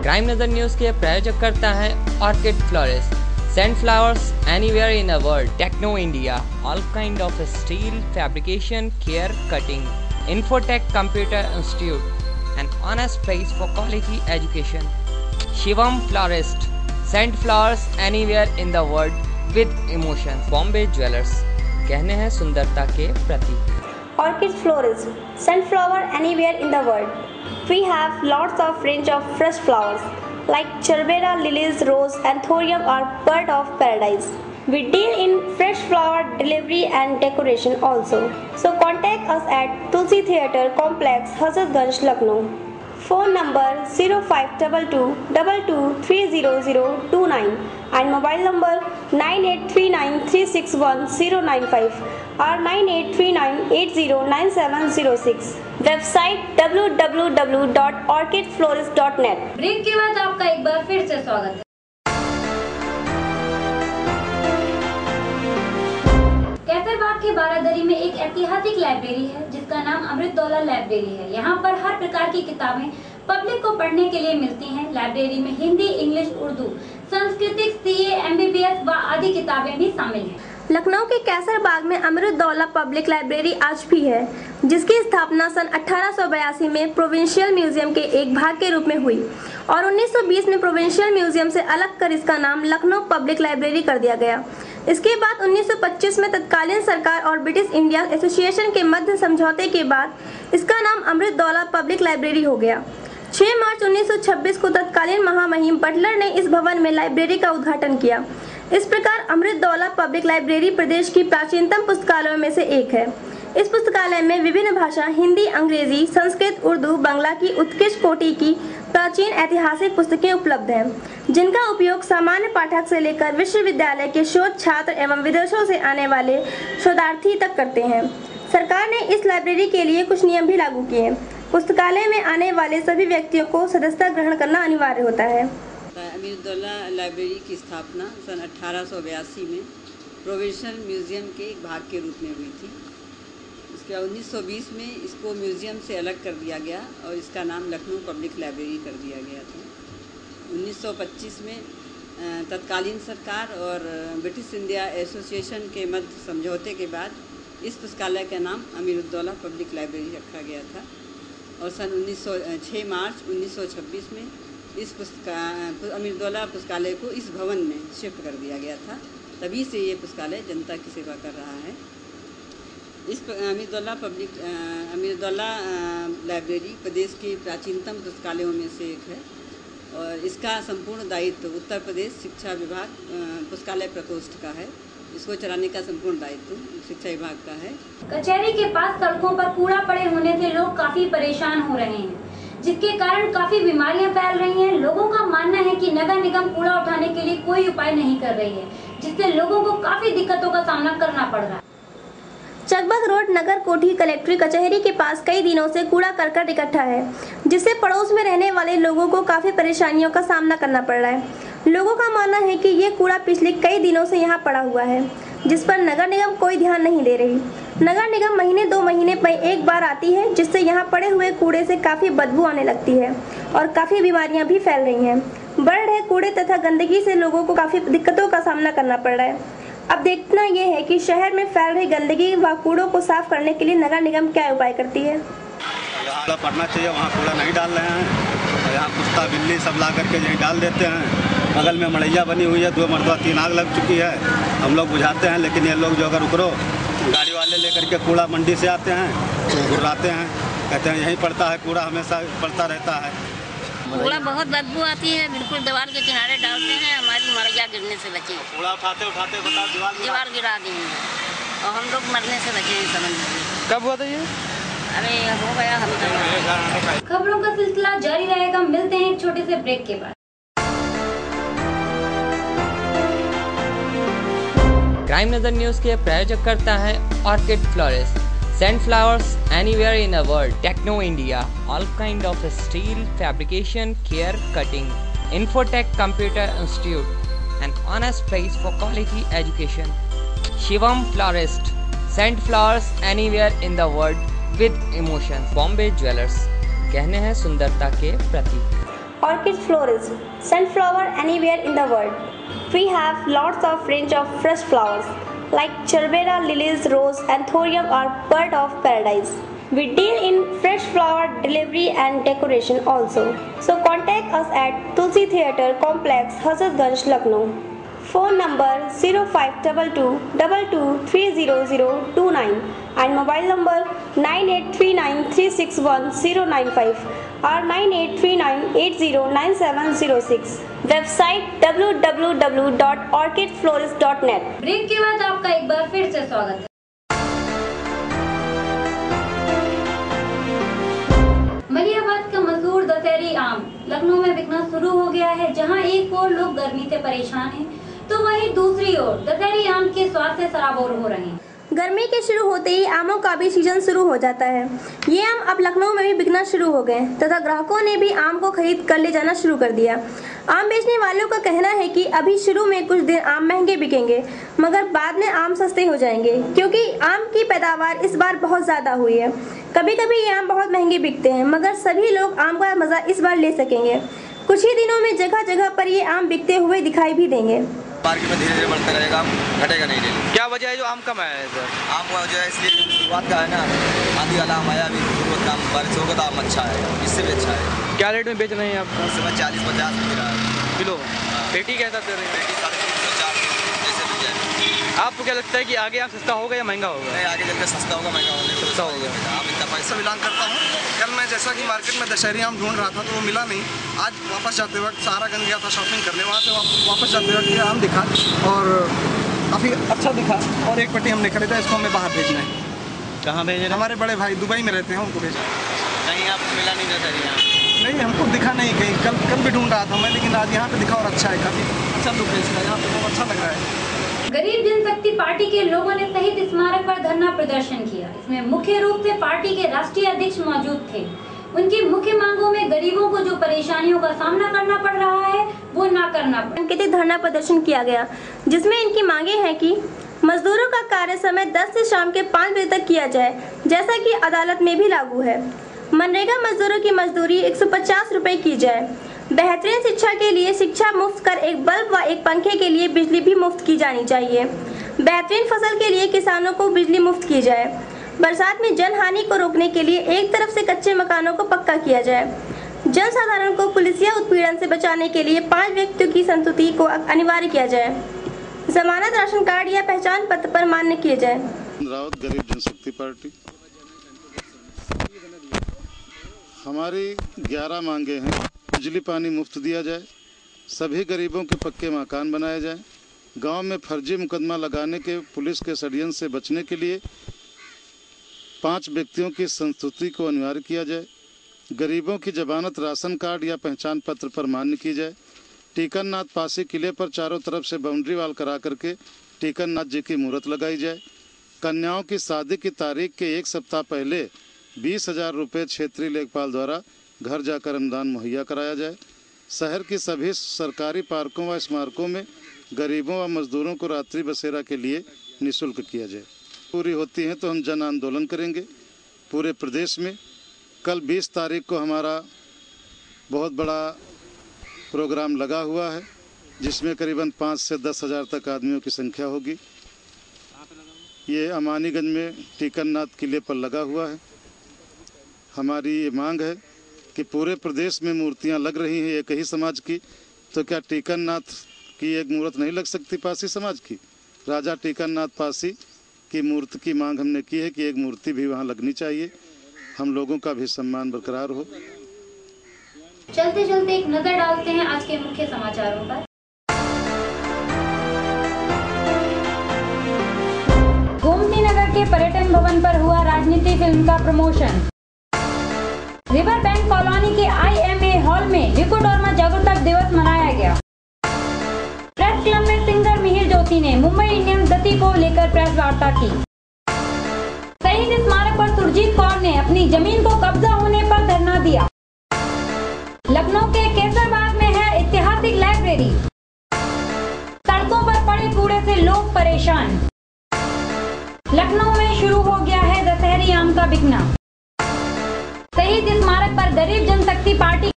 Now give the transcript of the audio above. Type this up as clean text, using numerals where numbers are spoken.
Crime नजर news के प्रायोजक करता है orchid florist, send flowers anywhere in the world, techno India, all kind of steel fabrication, care cutting, infotech computer institute, an honest place for quality education. Shivam florist, send flowers anywhere in the world with emotion. Bombay jewellers, कहने हैं सुंदरता के प्रतीक। Orchid florist, send flower anywhere in the world. We have lots of range of fresh flowers like Cerbera, lilies, rose, and thorium are bird of paradise. We deal in fresh flower delivery and decoration also. So contact us at Tulsi Theatre Complex, Hazratganj, Lucknow. Phone number 0522 223029 and mobile number 9839361095 or 9839809706. Website www.orchidflorist.net. Break के बाद आपका एक बार फिर से स्वागत है। कैसरबाग के बारादरी में एक ऐतिहासिक लाइब्रेरी है जिसका नाम अमृतदौला लाइब्रेरी है। यहाँ पर हर प्रकार की किताबें पब्लिक को पढ़ने के लिए मिलती हैं। लाइब्रेरी में Hindi, English, Urdu, Sanskrit, CA, MBBS व आदि किताबें भी शामिल हैं। लखनऊ के कैसरबाग में अमृतदौला पब्लिक लाइब्रेरी आज भी है, जिसकी स्थापना सन 1882 में प्रोविंशियल म्यूजियम के एक भाग के रूप में हुई और 1920 में प्रोविंशियल म्यूजियम से अलग कर इसका नाम लखनऊ पब्लिक लाइब्रेरी कर दिया गया। इसके बाद 1925 में तत्कालीन सरकार और ब्रिटिश इंडिया एसोसिएशन के मध्य समझौते के बाद इसका नाम अमृतदौला पब्लिक लाइब्रेरी हो गया। 6 मार्च 1926 को तत्कालीन महामहिम बटलर ने इस भवन में लाइब्रेरी का उद्घाटन किया। इस प्रकार अमृतदौला पब्लिक लाइब्रेरी प्रदेश की प्राचीनतम पुस्तकालयों में से एक है। इस पुस्तकालय में विभिन्न भाषा हिंदी, अंग्रेजी, संस्कृत, उर्दू, बांग्ला की उत्कृष्ट कोटि की प्राचीन ऐतिहासिक पुस्तकें उपलब्ध हैं, जिनका उपयोग सामान्य पाठक से लेकर विश्वविद्यालय के शोध छात्र एवं विदेशों से आने वाले शोधार्थी तक करते हैं। सरकार ने इस लाइब्रेरी के लिए कुछ नियम भी लागू किए हैं। पुस्तकालय में आने वाले सभी व्यक्तियों को सदस्यता ग्रहण करना अनिवार्य होता है। अमृतदौला लाइब्रेरी की स्थापना सन 1882 में प्रोविंशियल म्यूजियम के एक भाग के रूप में हुई थी। इसके 1920 में इसको म्यूजियम से अलग कर दिया गया और इसका नाम लखनऊ पब्लिक लाइब्रेरी कर दिया गया था। 1925 में तत्कालीन सरकार और ब्रिटिश इंडिया एसोसिएशन के मध्य समझौते के बाद इस पुस्तकालय का नाम अमृतदौला पब्लिक लाइब्रेरी रखा गया था और सन 6 मार्च 1926 में इस अमृतदौला पुस्तकालय को इस भवन में शिफ्ट कर दिया गया था। तभी से ये पुस्तकालय जनता की सेवा कर रहा है। इस अमृतदौला लाइब्रेरी प्रदेश की प्राचीनतम पुस्तकालयों में से एक है और इसका संपूर्ण दायित्व उत्तर प्रदेश शिक्षा विभाग पुस्तकालय प्रकोष्ठ का है। इसको चलाने का संपूर्ण दायित्व शिक्षा विभाग का है। कचहरी के पास सड़कों पर कूड़ा पड़े होने से लोग काफी परेशान हो रहे हैं, जिसके कारण काफी बीमारियां फैल रही हैं। लोगों का मानना है कि नगर निगम कूड़ा उठाने के लिए कोई उपाय नहीं कर रही है, जिससे लोगों को काफी दिक्कतों का सामना करना पड़ रहा है। चकबग रोड नगर कोठी कलेक्ट्री कचहरी के पास कई दिनों से कूड़ा करकट इकट्ठा है, जिससे पड़ोस में रहने वाले लोगों को काफी परेशानियों का सामना करना पड़ रहा है। लोगों का मानना है कि ये कूड़ा पिछले कई दिनों से यहाँ पड़ा हुआ है, जिस पर नगर निगम कोई ध्यान नहीं दे रही। नगर निगम महीने 2 महीने पर एक बार आती है, जिससे यहाँ पड़े हुए कूड़े से काफी बदबू आने लगती है और काफी बीमारियां भी फैल रही हैं। बढ़ रहे कूड़े तथा गंदगी से लोगों को काफी दिक्कतों का सामना करना पड़ रहा है। अब देखना ये है कि शहर में फैल रही गंदगी व कूड़ों को साफ करने के लिए नगर निगम क्या उपाय करती है। जहाँ पड़ना चाहिए वहाँ कूड़ा नहीं डाल रहे हैं, यहाँ कुत्ता बिल्ली सब ला करके यहीं डाल देते हैं। बगल में मड़ैया बनी हुई है, 2 मरतबा 3 आग लग चुकी है। हम लोग बुझाते हैं, लेकिन ये लोग जो अगर उकरो गाड़ी वाले लेकर के कूड़ा मंडी से आते हैं, घुराते हैं, कहते हैं यहीं पड़ता है कूड़ा, हमेशा पड़ता रहता है। कूड़ा बहुत बदबू आती है, बिल्कुल दीवार के किनारे डालते हैं, हमारी मरैया गिरने से बचे। कूड़ा उठाते उठाते बताओ दीवार गिरा दी है और हम लोग मरने से बचे हैं। समझ लीजिए। कब हुआ था ये? अरे हो गया हम। खबरों का सिलसिला जारी रहेगा। मिलते हैं एक छोटे से ब्रेक के बाद। क्राइम नजर न्यूज के प्रायोजक करता है orchid florist, send flowers anywhere in the world, techno India, all kind of steel fabrication, care cutting, infotech computer institute, an honest place for quality education. Shivam florist, send flowers anywhere in the world with emotion. Bombay jewellers, कहने हैं सुंदरता के प्रतीक। Orchid Florist, sunflower anywhere in the world. We have lots of range of fresh flowers like Cerbera, lilies, rose, anthurium or bird of paradise. We deal in fresh flower delivery and decoration also. So contact us at Tulsi Theatre Complex, Hazratganj, Lucknow. Phone number 0522223029 and mobile number 9839361095 or 9839809706. Website www.orchidflorist.net. Break के बाद आपका एक बार फिर से स्वागत है। मलियाबाद का मशहूर दशहरी आम लखनऊ में बिकना शुरू हो गया है। जहां एक ओर लोग गर्मी से परेशान हैं, तो वहीं दूसरी ओर दशहरी आम के स्वाद से सराबोर हो रहे हैं। गर्मी के शुरू होते ही आमों का भी सीजन शुरू हो जाता है। ये आम अब लखनऊ में भी बिकना शुरू हो गए तथा ग्राहकों ने भी आम को खरीद कर ले जाना शुरू कर दिया। आम बेचने वालों का कहना है कि अभी शुरू में कुछ दिन आम महंगे बिकेंगे, मगर बाद में आम सस्ते हो जाएंगे क्योंकि आम की पैदावार इस बार बहुत ज़्यादा हुई है। कभी कभी ये आम बहुत महंगे बिकते हैं, मगर सभी लोग आम का मज़ा इस बार ले सकेंगे। कुछ ही दिनों में जगह जगह पर ये आम बिकते हुए दिखाई भी देंगे। मार्केट में धीरे धीरे बढ़ता रहेगा, घटेगा नहीं डेली। क्या वजह है जो आम कम आया है सर? आम का वजह है इसलिए शुरुआत का है ना, आंधी वाला आम आया, अभी शुरुआत का बारिश होगा तो आम अच्छा है, इससे भी अच्छा है। क्या रेट में बेच रहे हैं आप? उस समय 40-50 मिल रहा है किलो। पेटी कैसा दे रहे हैं? पेटी 350-400 जैसे मिल जाए। आपको क्या लगता है कि आगे आम सस्ता होगा या महंगा होगा? नहीं, आगे चलकर सस्ता होगा, महंगा होगा। सस्ता होगा। आप इतना पैसा बिलोंग करता हूँ। कल मैं जैसा कि मार्केट में दशहरी आम ढूंढ रहा था तो वो मिला नहीं। आज वापस जाते वक्त सहारागंज गया था शॉपिंग करने, वहाँ से वापस जाते वक्त ये आम दिखा और काफ़ी अच्छा दिखा और एक पट्टी हमने खरीदा। इसको हमें बाहर भेजना है। कहाँ भेज रहे हैं? हमारे बड़े भाई दुबई में रहते हैं, उनको भेजना। कहीं आपको मिला नहीं दशहरी आम? नहीं, हमको दिखा नहीं कहीं। कल भी ढूंढ रहा था मैं, लेकिन आज यहाँ पे दिखा और अच्छा है, काफ़ी अच्छा लुक है इसका, यहाँ पे बहुत अच्छा लग रहा है। गरीब जनशक्ति पार्टी के लोगों ने शहीद स्मारक पर धरना प्रदर्शन किया। इसमें मुख्य रूप से पार्टी के राष्ट्रीय अध्यक्ष मौजूद थे। उनकी मुख्य मांगों में गरीबों को जो परेशानियों का सामना करना पड़ रहा है वो ना करना पड़े। सांकेतिक धरना प्रदर्शन किया गया जिसमें इनकी मांगे हैं कि मजदूरों का कार्य समय 10 से शाम के 5 बजे तक किया जाए, जैसा कि अदालत में भी लागू है। मनरेगा मजदूरों की मजदूरी 150 रुपए की जाए। बेहतरीन शिक्षा के लिए शिक्षा मुफ्त कर एक बल्ब व एक पंखे के लिए बिजली भी मुफ्त की जानी चाहिए। बेहतरीन फसल के लिए किसानों को बिजली मुफ्त की जाए। बरसात में जनहानि को रोकने के लिए एक तरफ से कच्चे मकानों को पक्का किया जाए। जनसाधारण को पुलिसिया उत्पीड़न से बचाने के लिए 5 व्यक्तियों की संतुति को अनिवार्य किया जाए। जमानत राशन कार्ड या पहचान पत्र पर मान्य किए जाए। रावत, गरीब जनशक्ति पार्टी। हमारी 11 मांगे हैं। बिजली पानी मुफ्त दिया जाए, सभी गरीबों के पक्के मकान बनाए जाए, गांव में फर्जी मुकदमा लगाने के पुलिस के षड्यंत्र से बचने के लिए 5 व्यक्तियों की संस्तुति को अनिवार्य किया जाए, गरीबों की जमानत राशन कार्ड या पहचान पत्र पर मान्य की जाए, टीकरनाथ पासी किले पर चारों तरफ से बाउंड्री वाल करा करके टीकरनाथ जी की मूर्त लगाई जाए, कन्याओं की शादी की तारीख के 1 सप्ताह पहले 20,000 रुपये क्षेत्रीय लेखपाल द्वारा घर जाकर अनुदान मुहैया कराया जाए, शहर की सभी सरकारी पार्कों व स्मारकों में गरीबों व मजदूरों को रात्रि बसेरा के लिए निःशुल्क किया जाए। पूरी होती हैं तो हम जन आंदोलन करेंगे पूरे प्रदेश में। कल 20 तारीख को हमारा बहुत बड़ा प्रोग्राम लगा हुआ है, जिसमें करीबन 5 से 10,000 तक आदमियों की संख्या होगी। ये अमानीगंज में टीकरनाथ किले पर लगा हुआ है। हमारी ये मांग है कि पूरे प्रदेश में मूर्तियां लग रही हैं एक ही समाज की, तो क्या टीकरनाथ की एक मूर्त नहीं लग सकती पासी समाज की? राजा टीकरनाथ पासी की मूर्ति की मांग हमने की है कि एक मूर्ति भी वहां लगनी चाहिए, हम लोगों का भी सम्मान बरकरार हो। चलते चलते एक नजर डालते हैं आज के मुख्य समाचारों पर। गोमती नगर के पर्यटन भवन पर हुआ राजनीति फिल्म का प्रमोशन। रिवर बैंक कॉलोनी के IMA हॉल में विकोडर्मा जागरूकता दिवस मनाया गया। प्रेस क्लब में सिंगर मिहिर ज्योति ने मुंबई इंडियंस गति को लेकर प्रेस वार्ता की। शहीद स्मारक पर सुरजीत कौर ने अपनी जमीन को कब्जा होने पर धरना दिया। लखनऊ के केसरबाग में है ऐतिहासिक लाइब्रेरी। सड़कों पर पड़े कूड़े से लोग परेशान। लखनऊ में शुरू हो गया है दशहरी आम का बिकना। शहीद स्मारक पर गरीब जनशक्ति पार्टी